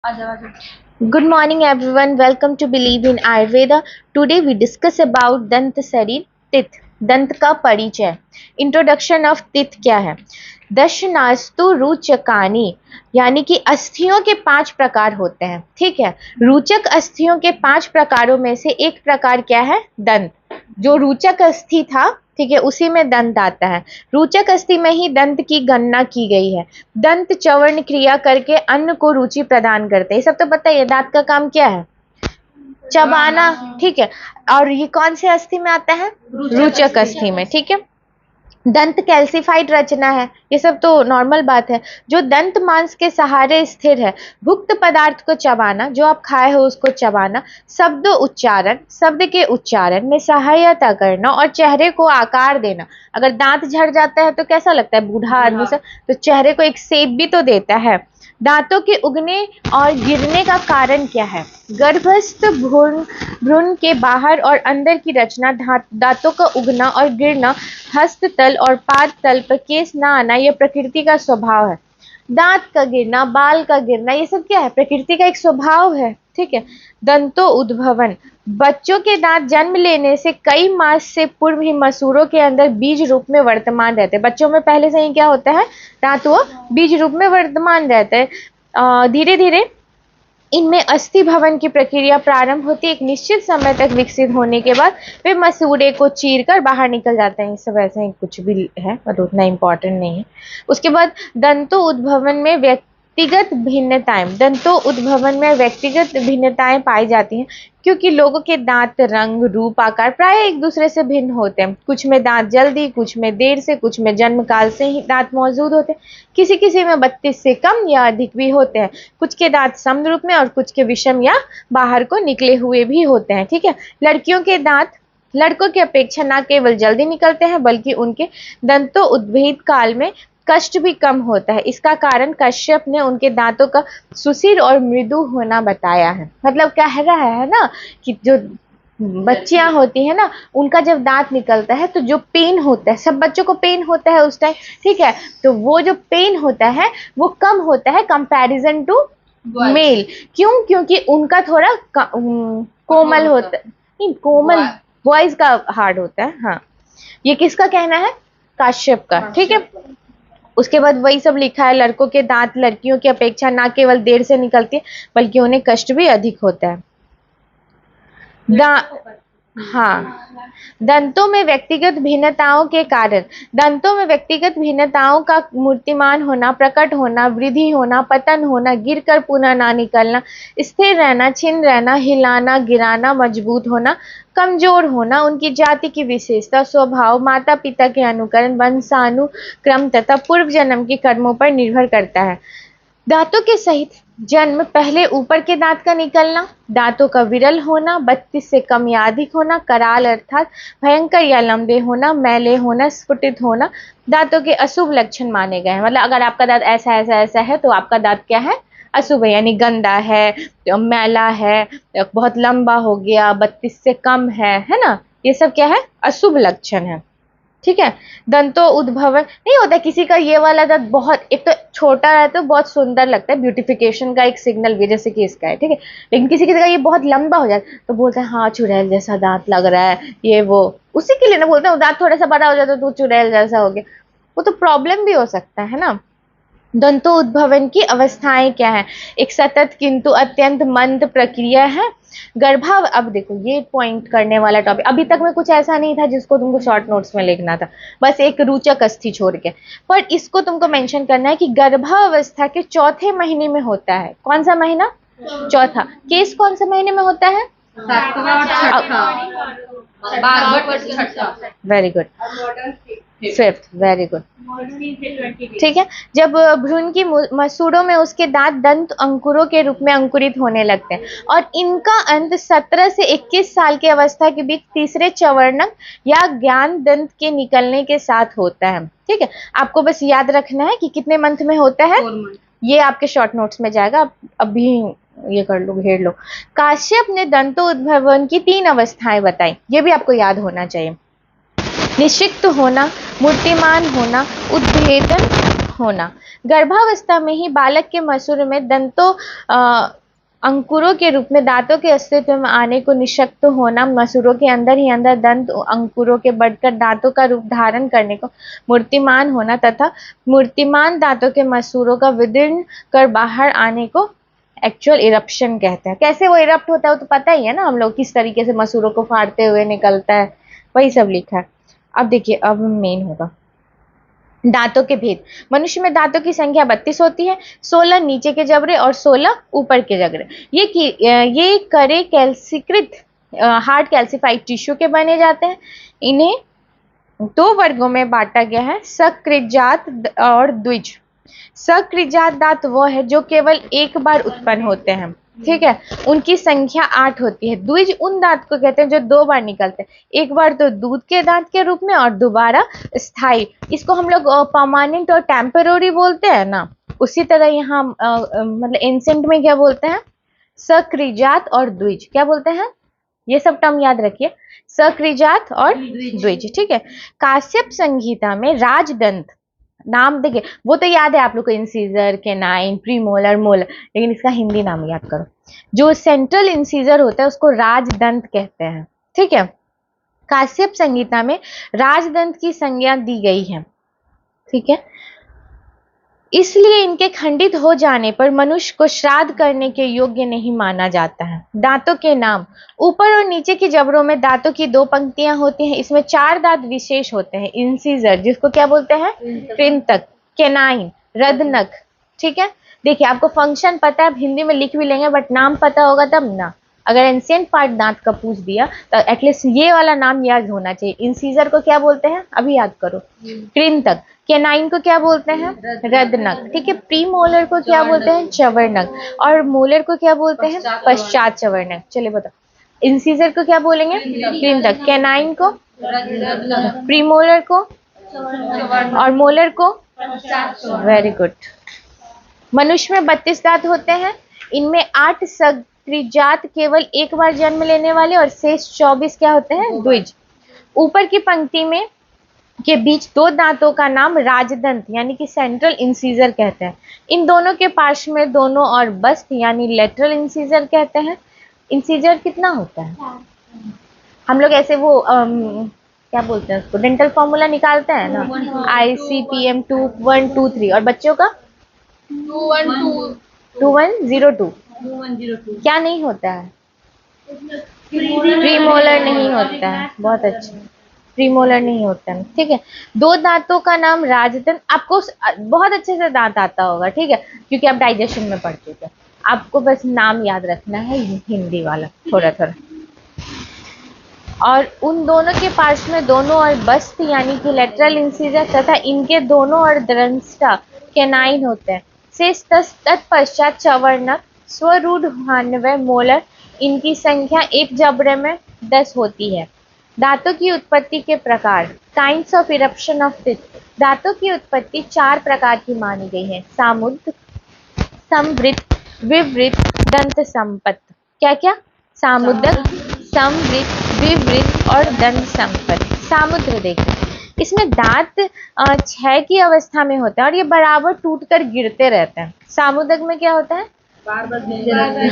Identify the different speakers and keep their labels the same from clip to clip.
Speaker 1: Good morning everyone. Welcome to Believe in Ayurveda. Today we discuss about दंत शरीर तिथ दंत का परिचय इंट्रोडक्शन ऑफ तिथ क्या है। दशनास्तु रुचकानी यानी कि अस्थियों के 5 प्रकार होते हैं। ठीक है, रुचक अस्थियों के 5 प्रकारों में से एक प्रकार क्या है? दंत। जो रुचक अस्थि था, ठीक है, उसी में दंत आता है। रुचक अस्थि में ही दंत की गणना की गई है। दंत चवर्ण क्रिया करके अन्न को रुचि प्रदान करते हैं। ये सब तो पता है, दांत का काम क्या है? चबाना। ठीक है, और ये कौन से अस्थि में आता है? रुचक अस्थि में। ठीक है, दंत कैल्सिफाइड रचना है, ये सब तो नॉर्मल बात है। जो दंत मांस के सहारे स्थिर है। भुक्त पदार्थ को चबाना, जो आप खाए हो उसको चबाना। शब्द के उच्चारण में सहायता करना और चेहरे को आकार देना। अगर दांत झड़ जाता है तो कैसा लगता है बूढ़ा आदमी से, तो चेहरे को एक शेप भी तो देता है। दांतों के उगने और गिरने का कारण क्या है? गर्भस्थ भ्रूण के बाहर और अंदर की रचना, दांतों का उगना और गिरना, हस्ततल और पाद तल पर केस ना आना, यह प्रकृति का स्वभाव है। दांत का गिरना, बाल का गिरना, ये सब क्या है? प्रकृति का एक स्वभाव है। ठीक है, दंतो उद्भवन, बच्चों के दांत जन्म लेने से कई मास से पूर्व ही मसूड़ों के अंदर बीज रूप में वर्तमान रहते हैं। बच्चों में पहले से ही क्या होता है? दांत वो बीज रूप में वर्तमान रहते हैं। धीरे धीरे इनमें अस्थि भवन की प्रक्रिया प्रारंभ होती है। एक निश्चित समय तक विकसित होने के बाद वे मसूड़े को चीर कर बाहर निकल जाते हैं। सब ऐसे ही कुछ भी है, पर उतना इम्पोर्टेंट नहीं है। उसके बाद दंतो उद्भवन में व्यक्तिगत भिन्नताएं पाई जाती हैं, क्योंकि लोगों के दांत रंग, रूप, आकार प्राय एक दूसरे से भिन्न होते हैं। कुछ में दांत जल्दी, कुछ में देर से, कुछ में जन्म काल से ही दांत मौजूद होते हैं। किसी किसी में 32 से कम या अधिक भी होते हैं। कुछ के दांत सम रूप में और कुछ के विषम या बाहर को निकले हुए भी होते हैं। ठीक है, लड़कियों के दांत लड़कों की अपेक्षा न केवल जल्दी निकलते हैं, बल्कि उनके दंतो उद्भिद काल में कष्ट भी कम होता है। इसका कारण कश्यप ने उनके दांतों का सुशील और मृदु होना बताया है। मतलब कह रहा है ना कि जो बच्चियां होती है ना, उनका जब दांत निकलता है तो जो पेन होता है, सब बच्चों को पेन होता है उस टाइम। ठीक है, तो वो जो पेन होता है वो कम होता है कंपैरिजन टू मेल। क्यों? क्योंकि उनका थोड़ा कोमल होता है, नहीं कोमल, बॉयज का हार्ड होता है। हाँ, ये किसका कहना है? काश्यप का। ठीक है, उसके बाद वही सब लिखा है, लड़कों के दांत लड़कियों की अपेक्षा ना केवल देर से निकलती है, बल्कि उन्हें कष्ट भी अधिक होता है। हाँ, दंतों में व्यक्तिगत भिन्नताओं का मूर्तिमान होना, प्रकट होना, वृद्धि होना, पतन होना, गिरकर पुनः ना निकलना, स्थिर रहना, छिन्न रहना, हिलाना, गिराना, मजबूत होना, कमजोर होना, उनकी जाति की विशेषता, स्वभाव, माता पिता के अनुकरण, वंशानुक्रम तथा पूर्व जन्म के कर्मों पर निर्भर करता है। दांतों के सहित जन्म, पहले ऊपर के दांत का निकलना, दांतों का विरल होना, 32 से कम या अधिक होना, कराल अर्थात भयंकर या लंबे होना, मैले होना, स्फुटित होना, दांतों के अशुभ लक्षण माने गए हैं। मतलब अगर आपका दांत ऐसा ऐसा ऐसा है तो आपका दांत क्या है? अशुभ है, यानी गंदा है, मैला है, बहुत लंबा हो गया, 32 से कम है ना, ये सब क्या है? अशुभ लक्षण है। ठीक है, दंतो उद्भवन नहीं होता किसी का ये वाला दांत बहुत, एक तो छोटा रहता है तो बहुत सुंदर लगता है, ब्यूटिफिकेशन का एक सिग्नल भी, जैसे कि इसका है। ठीक है, लेकिन किसी किसी का ये बहुत लंबा हो जाता है तो बोलते हैं हाँ चुड़ैल जैसा दांत लग रहा है, ये वो, उसी के लिए ना बोलते हैं। दांत थोड़ा सा बड़ा हो जाता है तो चुड़ैल जैसा हो गया, वो तो प्रॉब्लम भी हो सकता है ना। दंतो उद्भवन की अवस्थाएं क्या है? एक सतत किंतु अत्यंत मंद प्रक्रिया है। गर्भाव, अब देखो ये पॉइंट करने वाला टॉपिक, अभी तक में कुछ ऐसा नहीं था जिसको तुमको शॉर्ट नोट्स में लिखना था, बस एक रुचक अस्थि छोड़ के, पर इसको तुमको मेंशन करना है कि गर्भावस्था के चौथे महीने में होता है। कौन सा महीना? चौथा। केस कौन सा महीने में होता है? Very good, fifth, very good. ठीक है, जब भ्रूण की मसूड़ों में उसके दांत दंत अंकुरों के रूप में अंकुरित होने लगते हैं और इनका अंत 17 से 21 साल की अवस्था के बीच तीसरे चवर्णक या ज्ञान दंत के निकलने के साथ होता है। ठीक है, आपको बस याद रखना है कि कितने मंथ में होता है, ये आपके शॉर्ट नोट्स में जाएगा, अभी ये कर लो, घेर लो। काश्यप ने दंतो उद्भवन की 3 अवस्थाएं बताई, ये भी आपको याद होना चाहिए। निषिक्त होना, मूर्तिमान होना, उद्भेदन होना। गर्भावस्था में ही बालक के मसूर में दंतों अंकुरों के रूप में दांतों के अस्तित्व में आने को निःशक्त होना, मसूरों के अंदर ही अंदर दंत अंकुरों के बढ़कर दांतों का रूप धारण करने को मूर्तिमान होना, तथा मूर्तिमान दांतों के मसूरों का विदीर्ण कर बाहर आने को एक्चुअल इरप्शन कहते हैं। कैसे वो इरप्ट होता है वो तो पता ही है ना, हम लोग किस तरीके से मसूरों को फाड़ते हुए निकलता है, वही सब लिखा है। अब देखिए, अब मेन होगा दांतों के भेद। मनुष्य में दांतों की संख्या 32 होती है, 16 नीचे के जबड़े और 16 ऊपर के जबड़े। ये करे कैल्सीकृत हार्ड कैल्सिफाइड टिश्यू के बने जाते हैं। इन्हें दो वर्गों में बांटा गया है, सकृतजात और द्विज। सकृतजात दांत वो है जो केवल एक बार उत्पन्न होते हैं, ठीक है, उनकी संख्या 8 होती है। द्विज उन दांत को कहते हैं जो 2 बार निकलते हैं, एक बार तो दूध के दांत के रूप में और दोबारा स्थायी। इसको हम लोग परमानेंट और टेम्पररी बोलते हैं ना, उसी तरह यहाँ मतलब एंसेंट में क्या बोलते हैं, सकृतजात और द्विज क्या बोलते हैं, ये सब टर्म याद रखिए, सकृतजात और द्विज, ठीक है। काश्यप संहिता में राजदंत नाम, देखिए वो तो याद है आप लोग को, इंसीजर, केनाइन, प्रीमोलर, मोलर, लेकिन इसका हिंदी नाम याद करो। जो सेंट्रल इंसीजर होता है उसको राजदंत कहते हैं, ठीक है। काश्यप संहिता में राजदंत की संज्ञा दी गई है, ठीक है। इसलिए इनके खंडित हो जाने पर मनुष्य को श्राद्ध करने के योग्य नहीं माना जाता है। दांतों के नाम। ऊपर और नीचे के जबड़ों में दांतों की 2 पंक्तियां होती हैं। इसमें 4 दांत विशेष होते हैं। इंसीजर, जिसको क्या बोलते हैं, कृंतक, केनाइन, रदनक, ठीक है। देखिए आपको फंक्शन पता है, हिंदी में लिख भी लेंगे, बट नाम पता होगा तब ना। अगर एंशिएंट पार्ट दांत का पूछ दिया तो एटलीस्ट ये वाला नाम याद होना चाहिए। इंसीजर को क्या बोलते हैं, अभी याद करो, कृंतक। केनाइन को क्या बोलते हैं, रदनक, ठीक है। प्रीमोलर को क्या बोलते हैं, चवर्णक, और मोलर को क्या बोलते हैं, पश्चात चवर्णक। चलिए बताओ, इंसीजर को क्या बोलेंगे, कृंतक, केनाइन को, प्रीमोलर को, और मोलर को, वेरी गुड। मनुष्य में 32 दांत होते हैं। इनमें 8 सकृतजात केवल एक बार जन्म लेने वाले और शेष 24 क्या होते हैं, द्विज। ऊपर की पंक्ति में के बीच 2 दांतों का नाम राजदंत यानी कि सेंट्रल इंसीजर कहते हैं। इन दोनों के पार्श्व में दोनों और बस्त यानी लेटरल इंसीजर कहते हैं। इंसीजर कितना होता है, हम लोग ऐसे वो क्या बोलते हैं उसको, डेंटल फॉर्मूला निकालते हैं ना, ICPM 2123, और बच्चों का 2102। क्या नहीं होता है, प्रीमोलर नहीं होता है, बहुत अच्छा, प्रीमोलर नहीं होता है, ठीक है। 2 दांतों का नाम राजदंत। आपको बहुत अच्छे से दांत आता होगा, ठीक है, क्योंकि आप डाइजेशन में पढ़ चुके हैं। आपको बस नाम याद रखना है हिंदी वाला थोड़ा थोड़ा। और उन दोनों के पार्श्व में दोनों और बस्त यानी कि लेटरल इंसीजर तथा इनके दोनों और दंष्टा केनाइन होते हैं। शेष तत्पश्चात चवर्णक, स्वरूढ़, हान्वय, मोलर, इनकी संख्या एक जबड़े में 10 होती है। दांतों की उत्पत्ति के प्रकार। Kinds of eruption of teeth. दांतों की उत्पत्ति 4 प्रकार की मानी गई है, सामुद्र, समवृत्त, विवृत्त, दंत संपत्त। क्या क्या, सामुद्रक, समवृत्त, विवृत्त और दंत संपत्त। सामुद्र देखिए, इसमें दांत 6 की अवस्था में होता है और ये बराबर टूटकर गिरते रहते हैं। सामुद्रक में क्या होता है,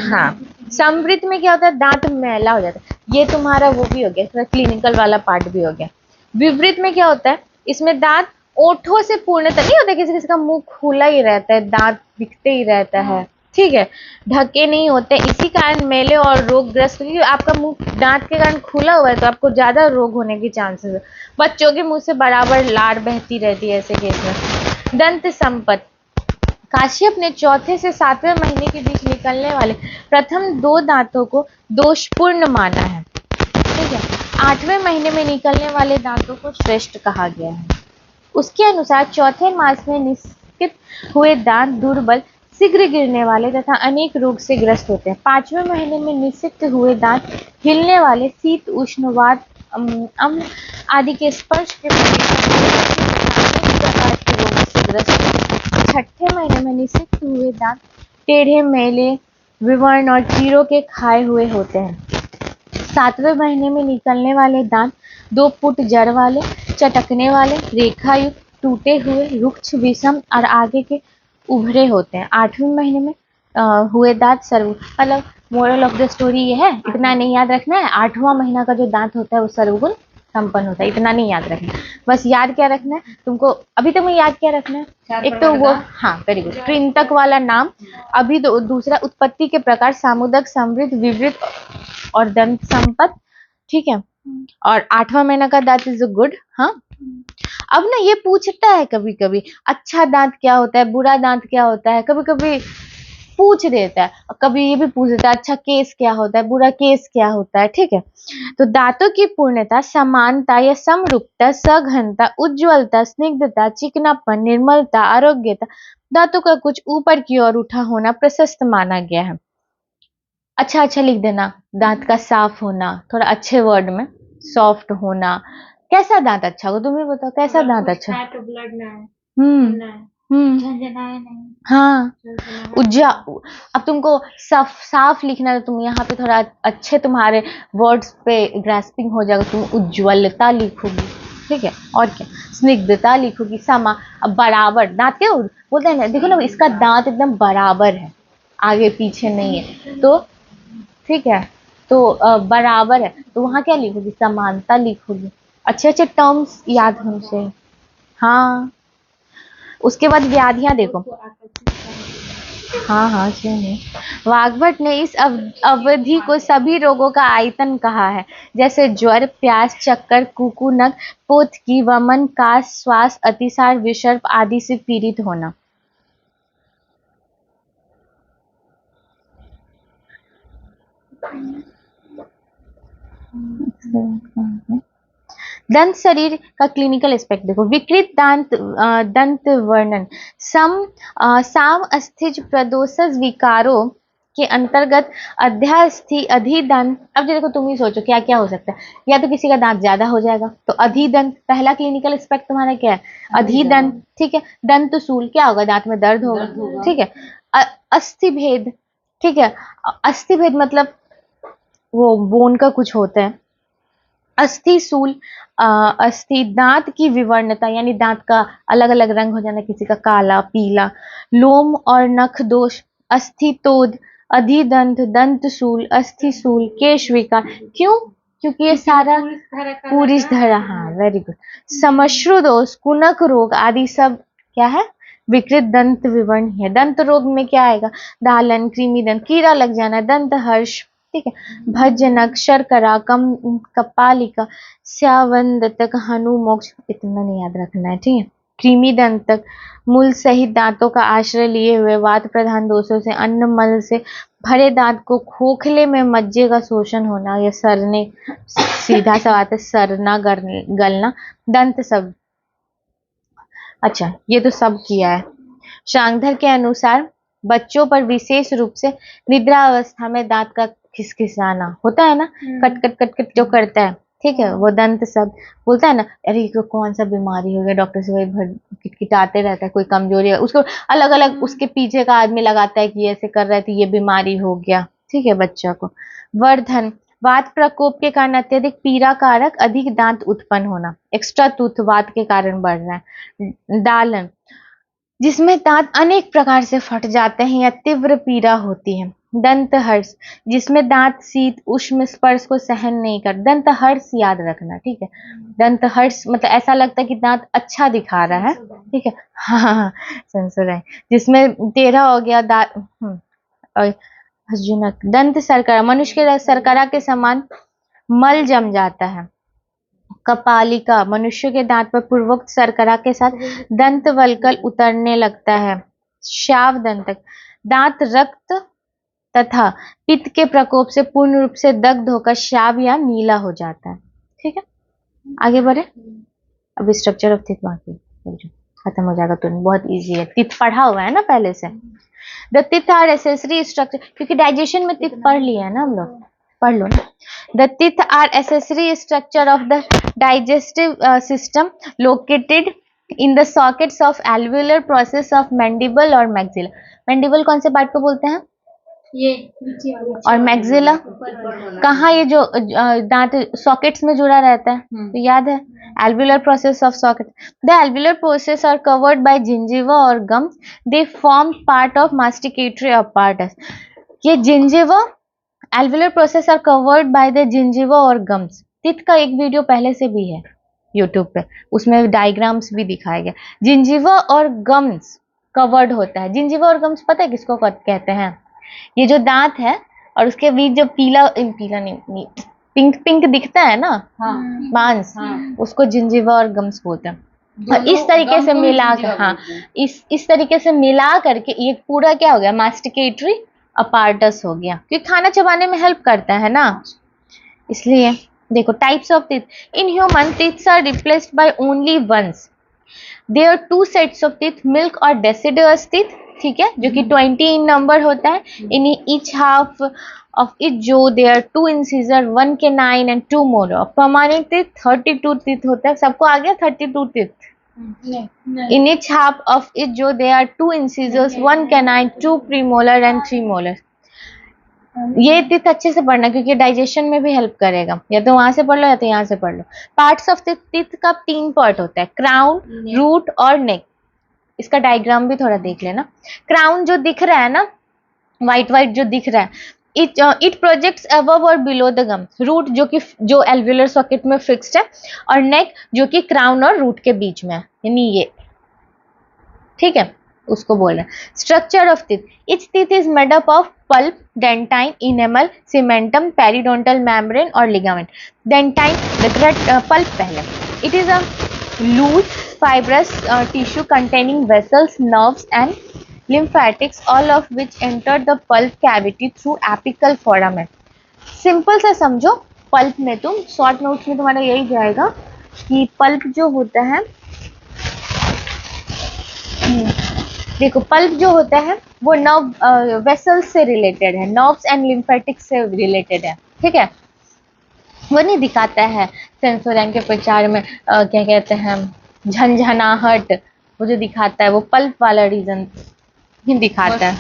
Speaker 1: हाँ। समवृत्त में क्या होता है, दांत मैला हो जाता है। ये तुम्हारा वो भी हो गया, थोड़ा क्लिनिकल वाला पार्ट भी हो गया। विवृत्त में क्या होता है, इसमें दांत ओठों से पूर्णतः नहीं होता, किसी किसी का मुंह खुला ही रहता है, दांत दिखते ही रहता है, ठीक है, ढके नहीं होते। इसी कारण मेले और रोगग्रस्त, क्योंकि आपका मुंह दांत के कारण खुला हुआ है तो आपको ज्यादा रोग होने की चांसेस है। बच्चों के मुंह से बराबर लार बहती रहती है ऐसे केस में। दंत संपत्त। काश्यप ने 4थे से 7वें महीने के बीच निकलने वाले प्रथम 2 दांतों को दोषपूर्ण माना है, ठीक है। 8वें महीने में निकलने वाले दांतों को श्रेष्ठ कहा गया है। उसके अनुसार 4थे मास में निष्कित हुए दांत दुर्बल, शीघ्र गिरने वाले तथा अनेक रोग से ग्रस्त होते हैं। 5वें महीने में निषिक्त हुए दांत हिलने वाले, शीत, उष्ण, वात, अम्ल आदि के स्पर्श के प्रकार के रोग से ग्रस्त होते हैं। 6ठे महीने में निषिक्त हुए दांत टेढ़े, मेले, विवर्ण और कीड़ों के खाए हुए होते हैं। 7वें महीने में निकलने वाले दांत 2 फुट जड़ वाले, चटकने वाले, रेखायुक्त, टूटे हुए, रुक्ष, विषम और आगे के उभरे होते हैं। 8वें महीने में हुए दांत सर्व, मतलब मोरल ऑफ द स्टोरी ये है, इतना नहीं याद रखना है, 8वां महीना का जो दांत होता है वो सर्वगुण संपन्न होता है, इतना नहीं याद रखना। बस याद क्या रखना है तुमको, अभी तक में याद क्या रखना है, एक तो वो, हाँ वेरी गुड, कृंतक वाला नाम, अभी दूसरा उत्पत्ति के प्रकार, सामुदक, समृद्ध, विवृत और दंत संपत, ठीक है। और 8वां महीना का दांत इज गुड। हाँ, अब ना ये पूछता है कभी कभी, अच्छा दांत क्या होता है, बुरा दांत क्या होता है, कभी कभी पूछ देता है, कभी ये भी पूछ देता है अच्छा केस क्या होता है, बुरा केस क्या होता है, ठीक है। तो दांतों की पूर्णता, समानता या समरूपता, सघनता, उज्ज्वलता, स्निग्धता, चिकनापन, निर्मलता, आरोग्यता, दांतों का कुछ ऊपर की ओर उठा होना प्रशस्त माना गया है। अच्छा अच्छा लिख देना, दांत का साफ होना, थोड़ा अच्छे वर्ड में, सॉफ्ट होना। कैसा दांत अच्छा हो, तुम्हें बताओ कैसा दांत अच्छा।
Speaker 2: ब्लड ना है,
Speaker 1: हाँ, अब तुमको साफ लिखना है, तुम यहाँ पे थोड़ा अच्छे तुम्हारे वर्ड्स पे ग्रास्पिंग हो जाएगा, तुम उज्ज्वलता लिखोगी, ठीक है। और क्या, स्निग्धता लिखोगी, समा, अब बराबर, दांत क्या बोलते हैं ना, देखो ना इसका दांत एकदम बराबर है, आगे पीछे नहीं है, तो ठीक है, तो बराबर है, तो वहां क्या लिखोगी, समानता लिखोगी, अच्छे अच्छे टर्म्स याद होने चाहिए। हाँ, उसके बाद व्याधियां देखो, हाँ हाँ क्यों नहीं। वाग्भट ने इस अवधि को सभी रोगों का आयतन कहा है, जैसे ज्वर, प्यास, चक्कर, कुकुनक, पोत की, वमन, काश, श्वास, अतिसार, विसर्प आदि से पीड़ित होना। दंत शरीर का क्लिनिकल एस्पेक्ट देखो, विकृत दंत वर्णन, साम अस्थिज प्रदोषज विकारों के अंतर्गत अध्यास्थि अधिदंत। अब देखो तुम ही सोचो क्या क्या हो सकता है, या तो किसी का दांत ज्यादा हो जाएगा तो अधिदंत, पहला क्लिनिकल एस्पेक्ट तुम्हारा क्या है, अधिदंत, ठीक है। दंतसूल क्या होगा, दांत में दर्द होगा, ठीक है। अस्थि भेद, ठीक है, अस्थि भेद मतलब वो बोन का कुछ होता है। अस्थि सूल, अस्थि दांत की विवर्णता, यानी दांत का अलग अलग रंग हो जाना, किसी का काला, पीला। लोम और नख दोष, अस्थितोद, अधिदंत, दंतसूल, अस्थिसूल, केश विकार। क्यों, क्योंकि ये सारा पूरी धरा, हाँ वेरी गुड। समश्रु दोष, कुनक रोग आदि सब क्या है, विकृत दंत विवरण है। दंत रोग में क्या आएगा, दालन, कृमि दंत, कीड़ा लग जाना, दंत हर्ष, ठीक है, भजनक, शर्करा, कपालिका, स्यावंदतक, हनु मोक्ष, इतना नहीं याद रखना है, ठीक है। कृमि दंतक, मूल सहित दांतों का आश्रय लिए हुए वात प्रधान दोषों से, अन्न मल से भरे दांत को, खोखले में मज्जे का शोषण होना या सरने, सीधा सा बात है, सरना गलना, दंत सब। अच्छा ये तो सब किया है। शांगधर के अनुसार बच्चों पर विशेष रूप से निद्रा अवस्था में दांत का खिसखिसाना होता है ना, कट कट कट कट जो करता है, ठीक है, वो दंत सब बोलता है ना, अरे इसको कौन सा बीमारी हो गया, डॉक्टर से किटकिटाते रहता है, कोई कमजोरी है उसको, अलग अलग उसके पीछे का आदमी लगाता है कि ऐसे कर रहा है तो ये बीमारी हो गया, ठीक है बच्चा को। वर्धन, वात प्रकोप के कारण अत्यधिक पीड़ा कारक अधिक दांत उत्पन्न होना, एक्स्ट्रा टूथ वात के कारण बढ़ रहा है। दालन, जिसमें दांत अनेक प्रकार से फट जाते हैं या तीव्र पीड़ा होती है। दंत हर्ष, जिसमें दांत शीत उष्ण स्पर्श को सहन नहीं कर, दंत हर्ष याद रखना, ठीक है। दंत हर्ष मतलब ऐसा लगता है कि दांत अच्छा दिखा रहा है, ठीक है, हाँ हाँ हाँ, सेंसोराइन, जिसमें 13 हो गया दांत। और हर्जुनक, दंत सरकरा, मनुष्य के सरकरा के समान मल जम जाता है। कपालिका, मनुष्य के दांत पर पूर्वोक्त सरकरा के साथ दंत वल्कल उतरने लगता है। श्याव दंतक, दांत रक्त तथा पित्त के प्रकोप से पूर्ण रूप से दग्ध होकर श्याव या नीला हो जाता है, ठीक है। आगे बढ़े, अब स्ट्रक्चर ऑफ टीथ बाकी खत्म हो जाएगा, तो बहुत इजी है, टीथ पढ़ा हुआ है ना पहले से। The teeth are accessory structure, क्योंकि डाइजेशन में टीथ पढ़ लिया है ना हम लोग, पढ़ लो ना। The teeth are accessory structure of the digestive system located in the sockets of alveolar process of mandible और maxilla। mandible कौन से पार्ट को बोलते हैं,
Speaker 2: ये नीचे वाली
Speaker 1: और मैक्सिला कहाँ, ये जो दांत सॉकेट्स में जुड़ा रहता है, तो याद है alveolar process of socket. The alveolar process are covered by gingiva or gums. They form part of masticatory apparatus. ये gingiva alveolar process are covered by the gingiva और gums. टिथ का एक वीडियो पहले से भी है यूट्यूब पे, उसमें डायग्राम्स भी दिखाया गया। जिंजिवा और गम्स कवर्ड होता है। जिंजिवा और गम्स पता है किसको कहते हैं? ये जो दांत है और उसके बीच जो पीला पीला नहीं पिंक पिंक दिखता है ना, मांस, उसको जिंजिवा और गम्स बोलते हैं। और इस तरीके से मिला कर, हाँ, इस तरीके से मिला करके ये पूरा क्या हो गया, मास्टिकेटरी अपार्टस हो गया, क्योंकि खाना चबाने में हेल्प करता है ना, इसलिए। देखो types of teeth. In human teeths are replaced by only once. There are 2 sets of teeth, milk और डेसिडुअस टीथ, ठीक है, जो कि 20 इन नंबर होता है। In each half of it जो there are 2 incisor, 1 canine and 2 molar. Permanent teeth 32 teeth होता है। सबको आ गया 32 teeth? In each half of it जो there are 2 incisors, 1 canine, 2 premolar and 3 molar. ये टीथ अच्छे से पढ़ना क्योंकि डाइजेशन में भी हेल्प करेगा। या तो वहां से पढ़ लो या तो यहाँ से पढ़ लो। पार्ट्स ऑफ टीथ का 3 पार्ट होता है, क्राउन, रूट और नेक। इसका डायग्राम भी थोड़ा देख लेना। क्राउन जो दिख रहा है ना, व्हाइट व्हाइट जो दिख रहा है, इट प्रोजेक्ट्स अबव और बिलो द गम। रूट जो एल्वियोलर सॉकेट में फिक्स्ड है, और नेक जो कि क्राउन और रूट के बीच में है, यानी ये, ठीक है, उसको बोल रहे हैं। Structure of teeth. Each teeth is made up of pulp, dentine, enamel, cementum, periodontal membrane और लिगामेंट। डेंटाइन पल्प पहले। It is a loose fibrous tissue containing vessels, nerves and lymphatics, all of which enter the pulp cavity through apical foramen. Simple सा समझो, pulp में तुम short notes में तुम्हारा यही जाएगा कि पल्प जो होता है, देखो पल्प जो होता है वो नर्व वेसल्स से रिलेटेड है, नर्व्स एंड लिम्फेटिक्स से रिलेटेड है, ठीक है। वो नहीं दिखाता है सेंसोरैन के प्रचार में क्या कहते हैं, झंझनाहट, वो जो दिखाता है वो पल्प वाला रीजन ही दिखाता है।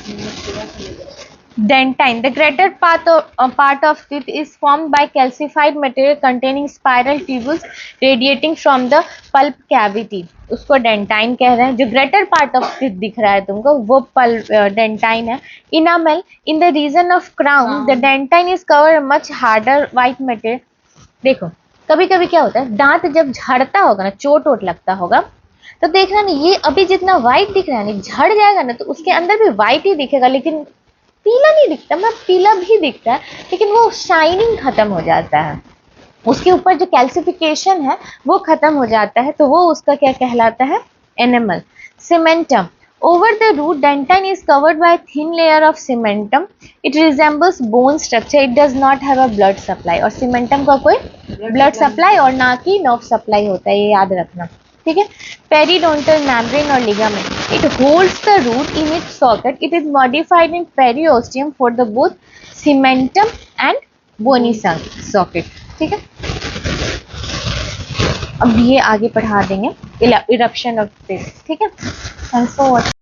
Speaker 1: Dentine, the greater part of teeth is formed by calcified material containing spiral tubules radiating from the pulp cavity, उसको डेंटाइन कह रहे हैं। जो ग्रेटर पार्ट ऑफ टीथ दिख रहा है तुमको वो डेंटाइन है। Enamel, in the region of crown the dentine is cover much harder white material. देखो कभी कभी क्या होता है, दांत जब झड़ता होगा ना, चोट वोट लगता होगा, तो देखना ना, ये अभी जितना व्हाइट दिख रहा है ना, झड़ जाएगा ना तो उसके अंदर भी व्हाइट ही दिखेगा, लेकिन पीला नहीं दिखता। मतलब पीला भी दिखता है लेकिन वो शाइनिंग खत्म हो जाता है, उसके ऊपर जो कैल्सिफिकेशन है वो खत्म हो जाता है, तो वो उसका क्या कहलाता है, enamel. Cementum, over the root dentin is covered by a thin layer of cementum. It resembles bone structure. It does not have a blood supply. और cementum का कोई blood supply और ना कि nerve supply होता है, ये याद रखना, ठीक है। Periodontal membrane और ligament. It holds the root in its socket. It is modified in periosteum for the both cementum and bony socket. ठीक है। अब ये आगे पढ़ा देंगे eruption of teeth, ठीक है। Thanks for watching.